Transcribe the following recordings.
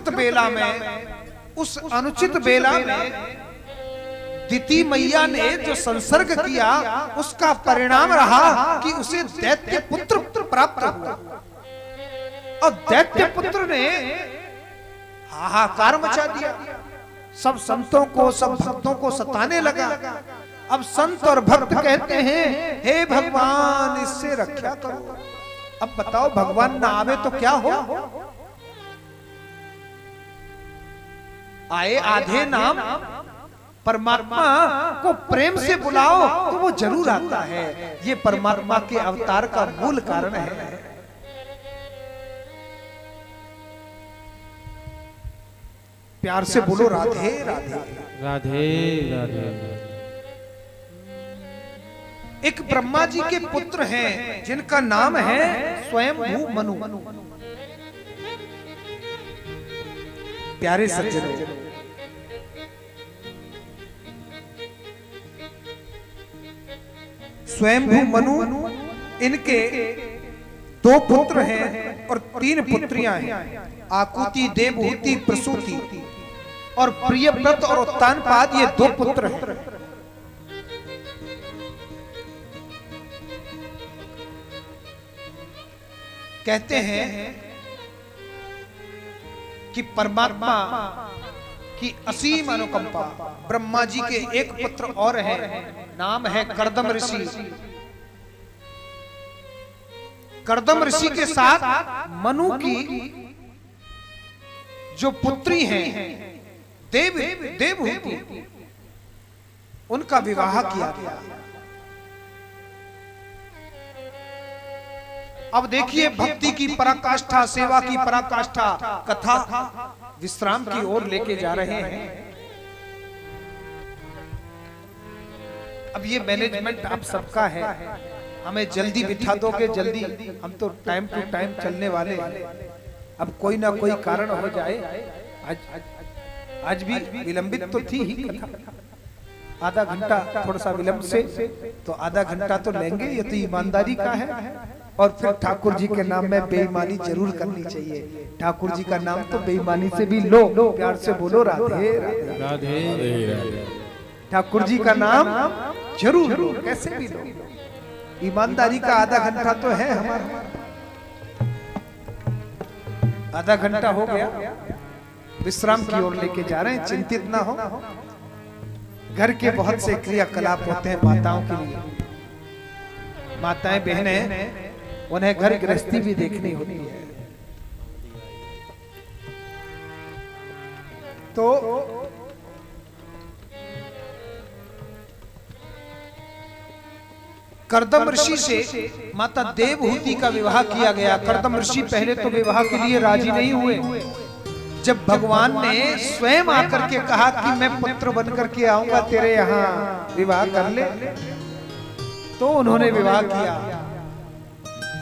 विकृत बेला में, उस अनुचित बेला में दिति मैया ने जो संसर्ग किया, उसका परिणाम रहा कि उसे दैत्य पुत्र प्राप्त हुआ। और दैत्य पुत्र ने हाहाकार मचा दिया, सब संतों को, सब भक्तों को सताने लगा। अब संत और भक्त कहते हैं, हे भगवान इससे रक्षा करो। अब बताओ, भगवान ना आवे तो क्या हो? आए आधे नाम, परमात्मा को प्रेम से बुलाओ तो वो जरूर आता है। ये परमात्मा के अवतार का मूल कारण है। प्यार से बोलो राधे राधे राधे राधे। एक ब्रह्मा जी के पुत्र हैं जिनका नाम है स्वयंभू मनु। प्यारे सज्जनों, स्वयंभू मनु, इनके 2 पुत्र हैं और 3 पुत्रियां हैं, आकुति, देवहूति, प्रसूति। और प्रियव्रत और उत्तानपाद, ये 2 पुत्र हैं। कहते हैं कि परमात्मा की असीम अनुकंपा, ब्रह्मा जी के एक पुत्र और है, नाम है कर्दम ऋषि। कर्दम ऋषि के साथ मनु की जो पुत्री हैं देवहूति, उनका विवाह किया गया। अब देखिए, भक्ति की पराकाष्ठा, सेवा की पराकाष्ठा, कथा विश्राम की ओर लेके जा रहे हैं। अब ये मैनेजमेंट आप सबका है, हमें जल्दी बिठा दोगे, जल्दी, हम तो टाइम टू टाइम चलने वाले। अब कोई ना कोई कारण हो जाए, आज भी विलंबित तो थी ही कथा, आधा घंटा थोड़ा सा विलंब से, तो आधा घंटा तो लेंगे, ये तो ईमानदारी का है। और फिर ठाकुर जी के नाम में बेईमानी जरूर करनी चाहिए। ठाकुर जी का नाम तो बेईमानी से भी लो, प्यार से बोलो राधे राधे राधे। ठाकुर जी का नाम जरूर लो, कैसे भी लो। ईमानदारी का आधा घंटा तो है हमारा। आधा घंटा हो गया, विश्राम की ओर लेके जा रहे हैं। चिंतित ना हो, घर के बहुत से क्रियाकलाप होते हैं माताओं के लिए। माताएं बहनें, उन्हें घर गृहस्थी भी देखनी होती है। तो कर्दम ऋषि से माता देवहूति का विवाह किया गया। कर्दम ऋषि पहले तो विवाह के लिए राजी नहीं हुए। जब भगवान ने स्वयं आकर के कहा कि मैं पुत्र बनकर के आऊंगा तेरे यहाँ, विवाह कर ले, तो उन्होंने विवाह किया।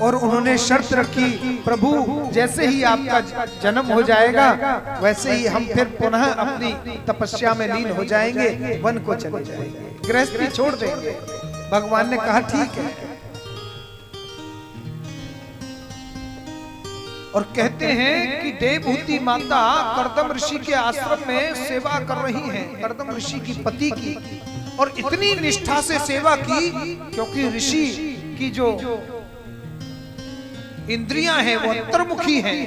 और उन्होंने शर्त रखी, प्रभु जैसे ही आपका जन्म हो जाएगा वैसे ही हम फिर पुनः अपनी तपस्या में लीन हो जाएंगे, वन को चले जाएंगे, गृहस्थी छोड़ देंगे। भगवान ने कहा ठीक है। और कहते हैं कि देवहूति माता कर्दम ऋषि के आश्रम में सेवा कर रही हैं, कर्दम ऋषि की पति की। और इतनी निष्ठा से सेवा की क्योंकि ऋषि की जो इंद्रियां हैं वो अंतर्मुखी हैं,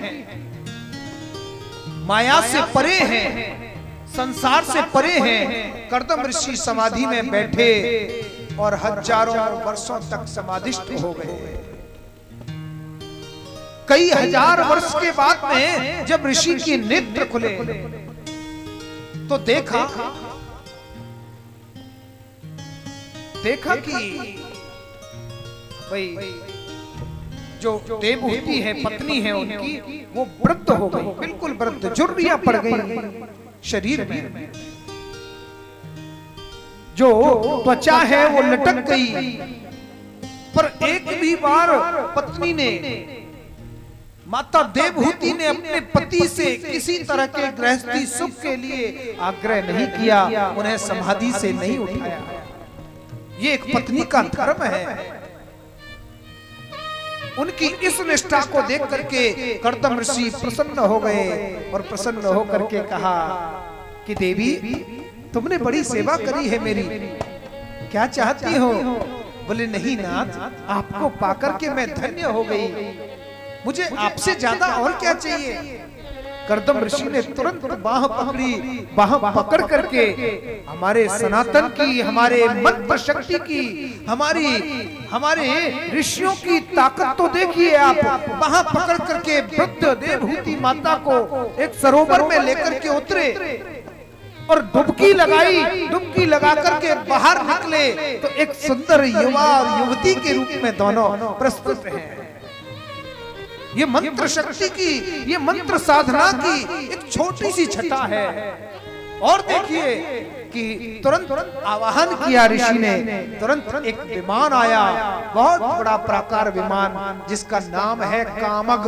माया से परे हैं, संसार से परे हैं। कर्दम ऋषि समाधि में बैठे और हजारों वर्षों तक समाधिस्थ हो गए। कई हजार वर्ष के बाद में जब ऋषि की नेत्र खुले तो देखा कि भाई जो देवहूति है, पत्नी है उनकी, वो वृद्ध हो गई, बिल्कुल वृद्ध, झुर्रियां पड़ गई शरीर में। जो त्वचा है वो लटक गई। पर एक भी बार पत्नी ने, माता देवहूति ने अपने पति से किसी तरह के गृहस्थी सुख के लिए आग्रह नहीं किया, उन्हें समाधि से नहीं उठाया। ये एक पत्नी का धर्म है। उनकी इस निष्ठा को देख करके कर्दम ऋषि प्रसन्न हो गए और प्रसन्न होकर के कहा कि देवी तुमने बड़ी सेवा करी है मेरी, क्या चाहती हो? बोले नहीं नाथ, आपको पाकर के मैं धन्य हो गई, मुझे आपसे ज्यादा और क्या चाहिए? कर्दम ऋषि ने तुरंत बाह पकड़ी, बाह पकड़ करके हमारे सनातन की, हमारे मंत्र शक्ति की, हमारे ऋषियों की ताकत तो देखिए आप। बाह पकड़ करके वृद्ध देवहूति माता को एक सरोवर में लेकर के उतरे और डुबकी लगाई। डुबकी लगा करके बाहर निकले तो एक सुंदर युवा और युवती के रूप में दोनों प्रस्तुत हैं। ये मंत्र शक्ति की, ये मंत्र साधना की एक छोटी सी छटा है। और देखिए कि तुरंत आवाहन किया ऋषि ने, तुरंत एक विमान आया, बहुत बड़ा प्राकार विमान जिसका नाम है कामग।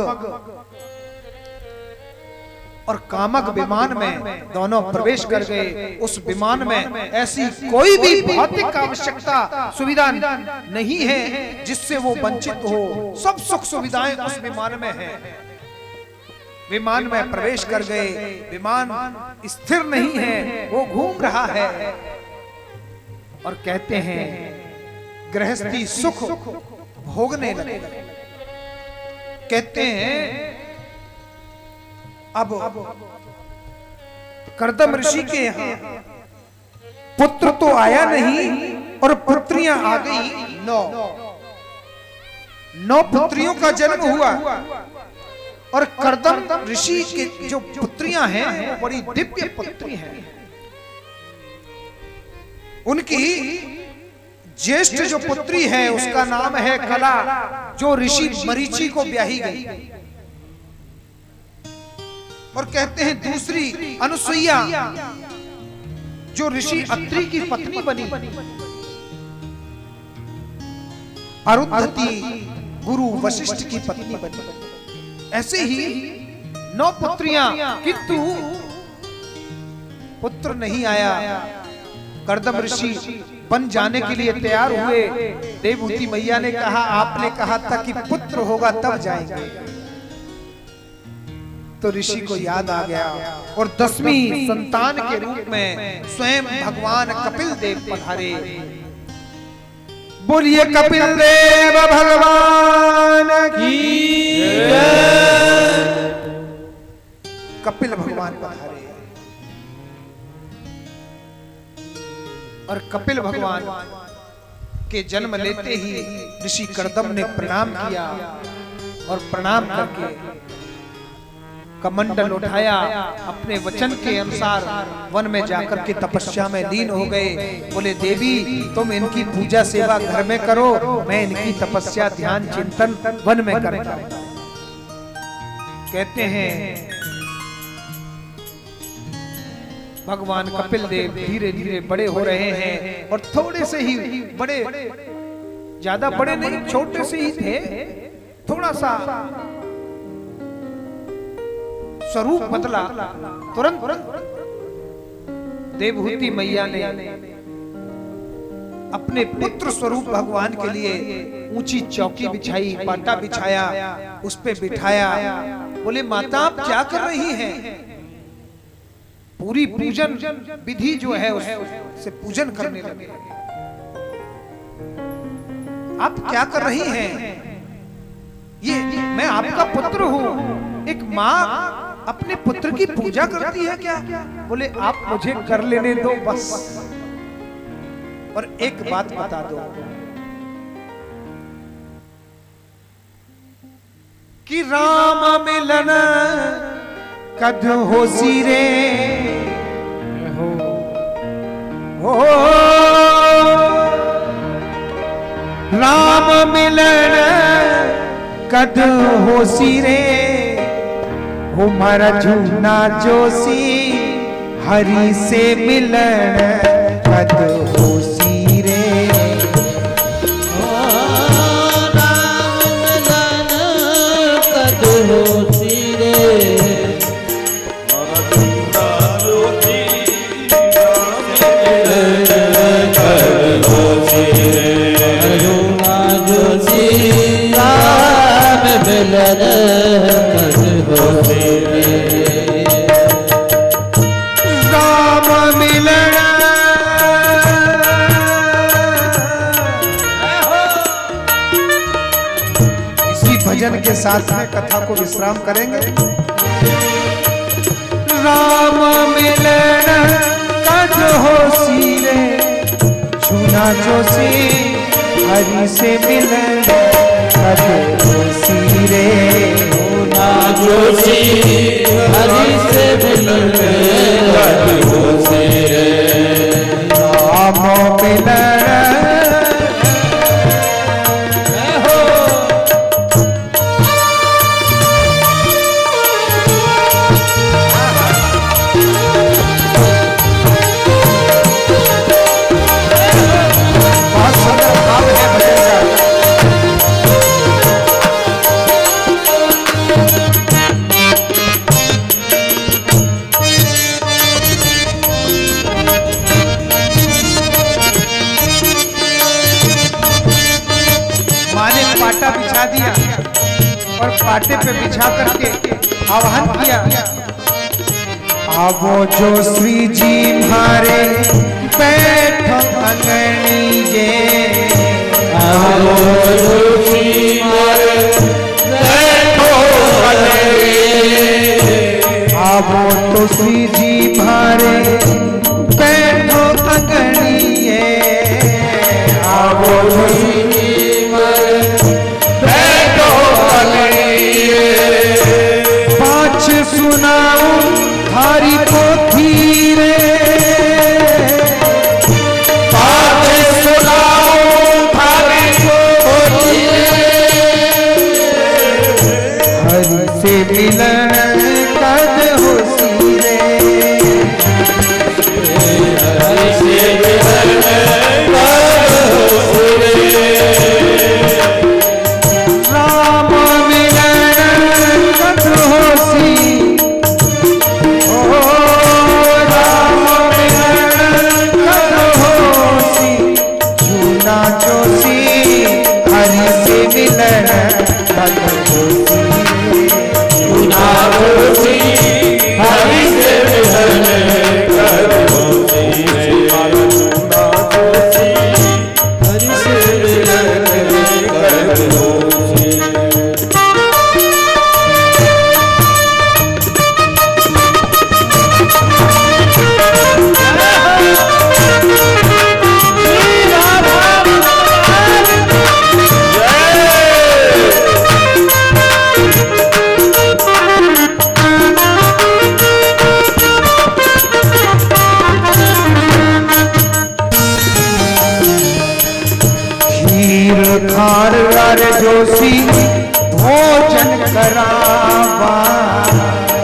और कामक विमान में दोनों प्रवेश कर गए। उस विमान में ऐसी कोई भी भौतिक आवश्यकता सुविधा नहीं है जिससे वो वंचित हो, सब सुख सुविधाएं उस विमान में है। विमान में प्रवेश कर गए। विमान स्थिर नहीं है, वो घूम रहा है और कहते हैं गृहस्थी सुख भोगने लगे। कहते हैं अब कर्दम ऋषि के यहाँ पुत्र तो आया नहीं और पुत्रियां आ गई 9 पुत्रियों का जन्म हुआ। और कर्दम ऋषि के जो पुत्रियां हैं वो बड़ी दिव्य पुत्री हैं। उनकी ज्येष्ठ जो पुत्री है उसका नाम है कला, जो ऋषि मरीचि को ब्याही गई। और कहते हैं दूसरी अनुसुईया जो ऋषि अत्रि की पत्नी बनी। अरुंधति गुरु वशिष्ठ की पत्नी बनी। ऐसे ही 9 पुत्रियां, किंतु पुत्र नहीं आया। कर्दम ऋषि बन जाने के लिए तैयार हुए। देवहूति मैया ने कहा आपने कहा था कि पुत्र होगा तब जाएंगे। तो ऋषि को याद आ गया और 10वीं संतान के रूप में स्वयं भगवान कपिल देव पधारे। बोलिए कपिल देव भगवान की जय। कपिल भगवान पधारे और कपिल भगवान के जन्म लेते ही ऋषि कर्दम ने प्रणाम किया और प्रणाम करके कमंडल उठाया, अपने वचन के अनुसार वन में जाकर के तपस्या में लीन हो गए। बोले देवी तुम इनकी पूजा सेवा घर में करो, मैं इनकी तपस्या ध्यान चिंतन वन में करूंगा। कहते हैं भगवान कपिल देव धीरे धीरे बड़े हो रहे हैं और थोड़े से ही बड़े, ज्यादा बड़े नहीं, छोटे से ही थे। थोड़ा सा स्वरूप बदला। तुरंत देवहूति मैया ने अपने पुत्र स्वरूप भगवान के लिए ऊंची चौकी बिछाई, पाटा बिछाया, उस पे बिठाया। बोले माता आप क्या कर रही हैं? पूरी पूजन विधि जो है उससे पूजन करने लगे। आप क्या कर रही हैं? ये मैं आपका पुत्र हूं। एक माँ अपने पुत्र की पूजा करती है क्या? बोले आप मुझे कर लेने दो बस। और एक बात बता दो कि राम मिलन कद हो सिरे हो, राम मिलन कद हो सिरे हो, मारा झूना जोशी हरि से मिलन कद हो सिरे। राम मिलन कद हो सिरे, मारा झूना जोशी कद हो सिरे। झूना जोशी मिलन कद होसी रे। राम मिलन इसी भजन के साथ में कथा को विश्राम करेंगे। राम मिलन कद होसी रे, छूना जोशी हरि से मिलन कद होसी रे। छूना जोशी हरि से मिलन कद होसी रे। राम मिलन बिछा दिया और पाटे पे बिछा करके आह्वान किया। आवो जो श्री जी मारे बैठो अंगणीजे। आवो जो श्री मारे बैठो अंगणीजे। आवो तो श्री जी मारे बैठो अंगणीजे। आवो तो श्री जी मारे पाँच सुनाऊं थारी पोथी रे। पाँच सुनाऊं थारी पोथी हरि से मिलन कद होसी रे। हरि से मिलन कद होसी रे। राम मिलन कद होसी, ओ राम मिलन कद होसी, छूना जोशी हरि से मिलन कद होसी। छूना जोशी हरि से मिलन कद होसी रे। छूना जोशी हरि से मिलन कद होसी रे। खीर खार जोशी भोजन करावा।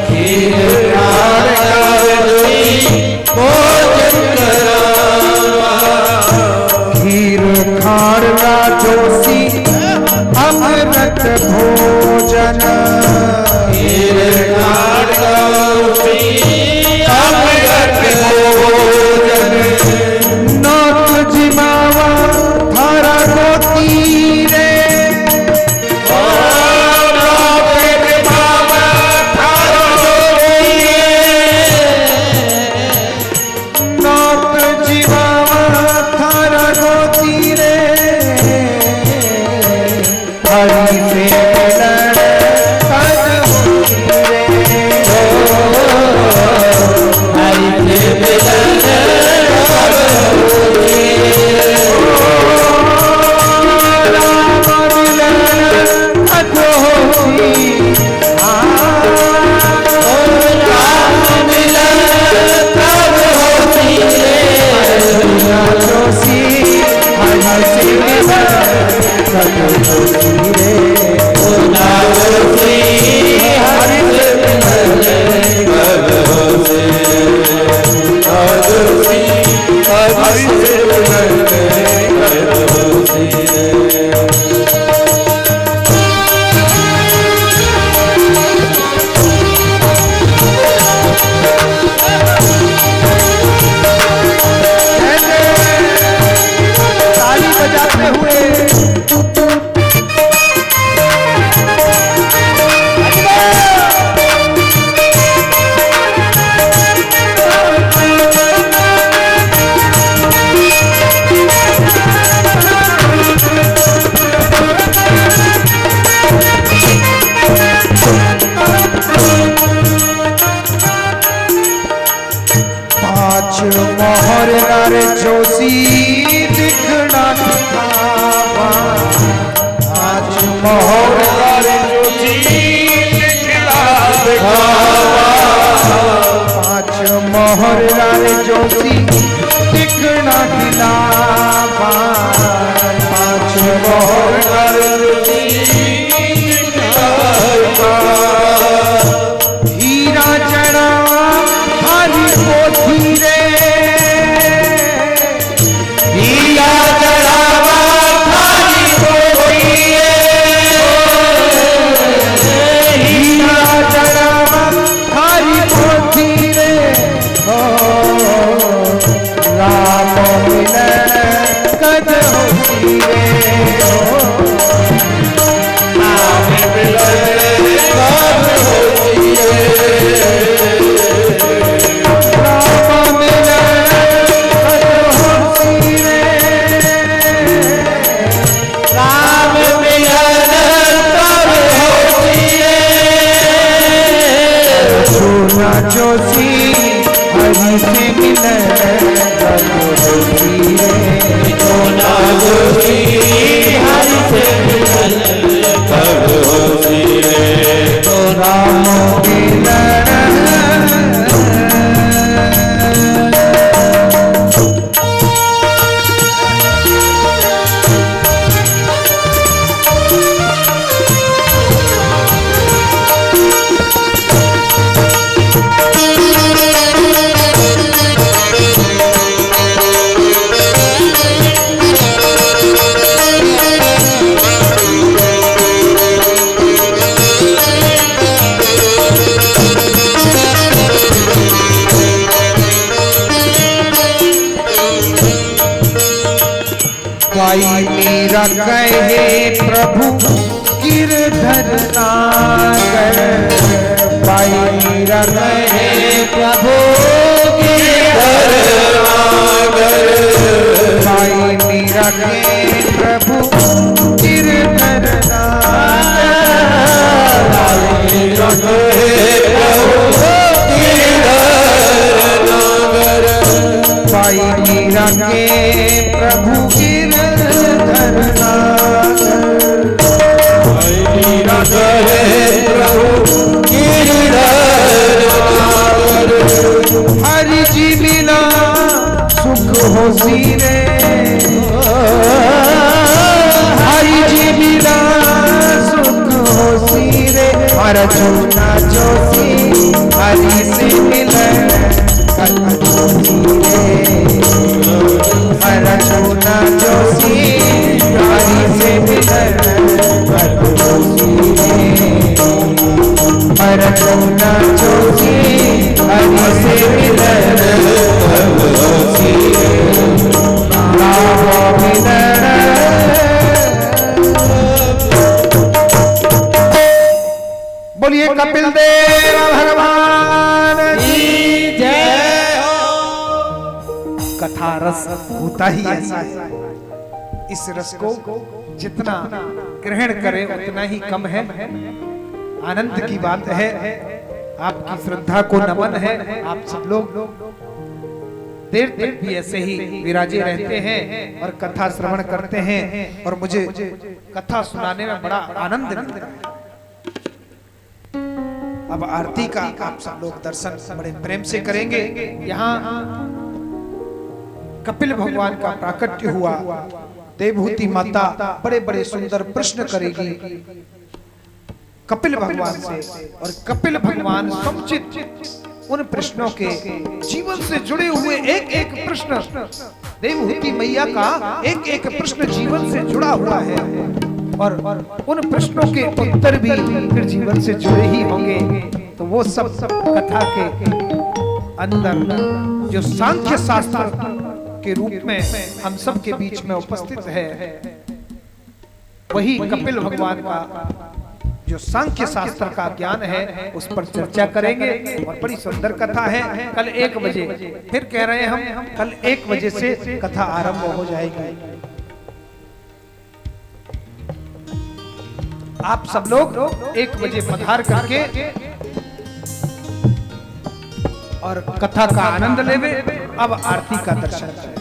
खीर खार जोशी भोजन करावा। खीर खार जोशी अमृत भोजन। खीर खार जोशी अमृत भोजन। नाथ जिमावा थारा गोती रे। ओ नाथ मोहर नर जोशी दिखना दिखावा, पांच मोहर नर जोशी दिखना दिखावा, पांच मोहर नर जोशी दिखना दिलावा, पांच मोहर नर जोशी दिखना दिखावा, हीरा जड़ा हरि पोथी रे, हीरा जड़ावा थारी पोथी रे, हीरा जड़ा हरि पोथी रे, ओ राम मिलन कद होती रे, नाम मिलन कब होती रे, राम मिलन कद होती रे, राम मिलन कब होती रे, सोना जोशी हरि से मिलन कद होती रे, सोना जोशी हरि से मिलन कब होती रे, राम मिलन भाई मेरा कहे प्रभु गिरधर नागर, भाई मेरा कहे प्रभु गिरधर नागर, भाई मेरा कहे प्रभु गिरधर नागर, भाई मेरा कहे प्रभु गिरधर नागर, भाई मेरा के प्रभु गिरधर नागर, भाई मेरा कहे प्रभु गिरधर नागर, हरि जी मिला सुख हो सीरे, हरि जी मिला सुख हो सीरे, हर चूना जोशी हरि से मिलन कल होती रे, हर चूना जोशी हरि से मिलन कल होती रे, हर चूना जोशी हरि से मिलन कल होती रे, राम मिलन। बोलिए कपिल देव भगवान की जय हो। कथा रस होता ही ऐसा है, इस रस को जितना ग्रहण करें उतना ही कम है। आनंद की बात है, आपकी श्रद्धा को नमन है। आप सब लोग देर तक भी ऐसे ही विराजे रहते हैं और कथा श्रवण करते हैं और मुझे कथा सुनाने में बड़ा आनंद मिलता है। अब आरती का आप सब लोग दर्शन बड़े प्रेम से करेंगे। यहाँ कपिल भगवान का प्राकट्य हुआ, देवहूति माता बड़े बड़े सुंदर प्रश्न करेगी कपिल भगवान से, और कपिल भगवान समुचित उन प्रश्नों के जीवन से जुड़े हुए एक एक प्रश्न, देवहूति मैया का एक एक प्रश्न जीवन से जुड़ा हुआ है और उन प्रश्नों के उत्तर भी फिर जीवन से जुड़े ही होंगे। तो वो सब कथा के अंदर जो सांख्य शास्त्र के रूप में हम सब के बीच में उपस्थित है, वही कपिल भगवान का जो सांख्य शास्त्र का ज्ञान है उस पर चर्चा करेंगे। और बड़ी सुंदर कथा है। कल 1 बजे, फिर कह रहे हैं हम, कल 1 बजे से कथा आरंभ हो जाएगी। आप सब लोग 1 बजे पधार करके और कथा का आनंद लेवे। अब आरती का दर्शन करें।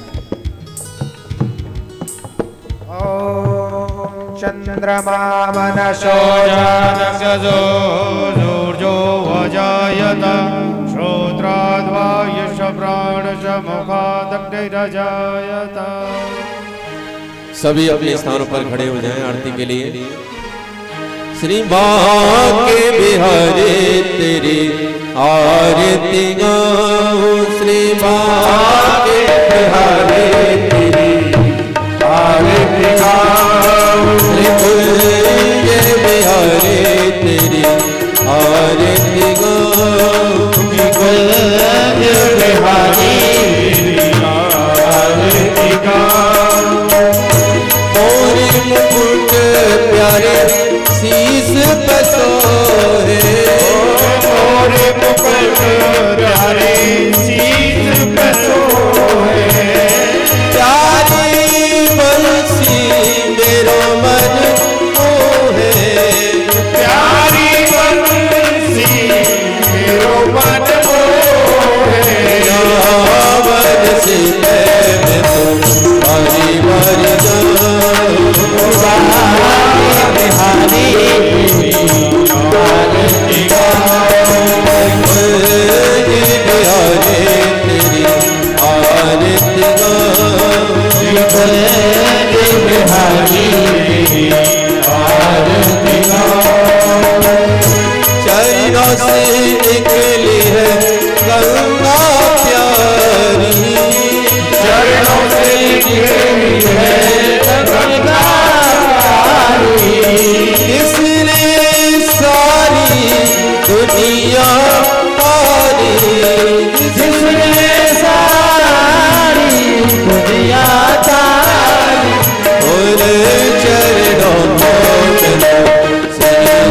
ओम चंद्रमा मनसो जातकजो सूर्यो वजायत श्रोत्राद्वायुष प्राणश मुखादग्निरजायत। सभी अपने स्थानों पर खड़े हो जाएं आरती के लिए। श्री बांके बिहारी तेरी आरती गाऊं, श्री बांके बिहारी तेरी आरती गाऊं, श्री बांके बिहारी तेरी आरती गाऊं, श्री बांके बिहारी तेरी आरती गाऊं। मोरे मुकुट प्यारे शीस पे सोहे, मोरे मुकुट प्यारे शीस पे सोहे, प्यारी बंसी मेरो मन मोहे, प्यारी बंसी मेरो मन मोहे। बंसी में तो बारी बारी बिहारी आरती बिहारी तेरी आरती बिहारी आरती। चरणों से निकली है गंगा प्यारी, चरणों से निकली है गंगा प्यारी, इसने सारी दुनिया तारी, जिसने सारी दुनिया तारी। और चरणों को शीश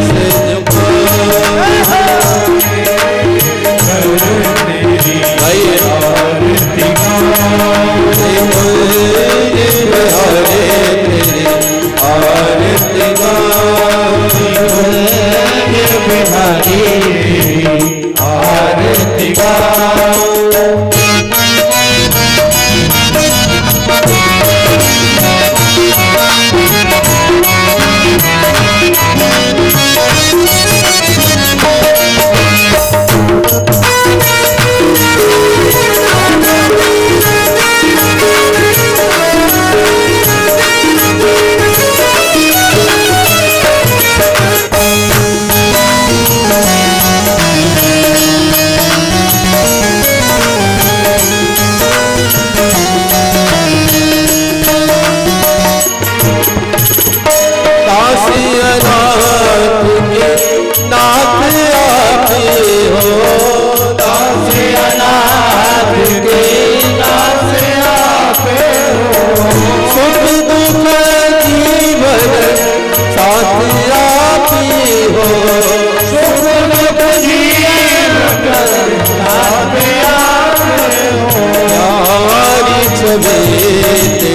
आरती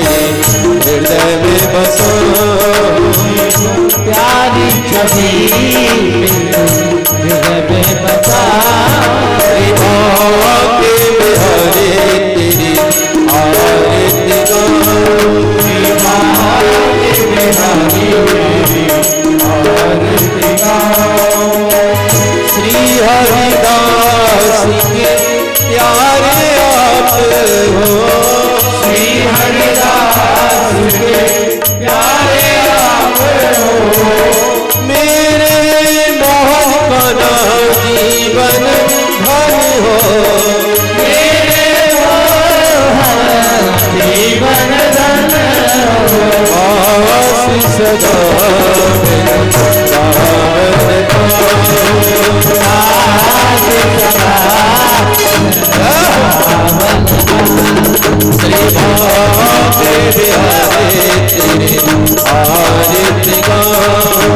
हृदय में बसो, प्यारी छवि हृदय में बसा। बिहारी तेरी आरती गाऊं, बिहारी आरती गाऊं। श्री हरिदास के प्यारे आप हो, श्री हरिदास के प्यारे आप हो। मेरे मोहन बना जीवन भर हो, मेरे मोहन जीवन धन हो। आशीष सदा श्री बांके बिहारी तेरी आरती गाऊं,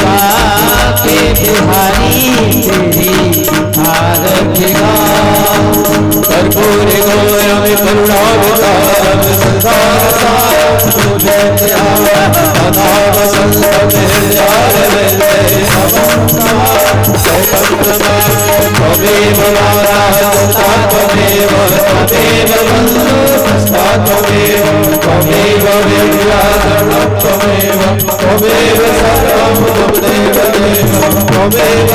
बांके बिहारी तेरी आरती गाऊं। कर्पूर गौरम करुणावतारम संसार सारम तुझे ध्यान, सदा वसंत प्यार वन्दे नमः। त्वमेव नारायण त्वमेव त्वमेव त्वमेव सर्वं त्वमेव देवं त्वमेव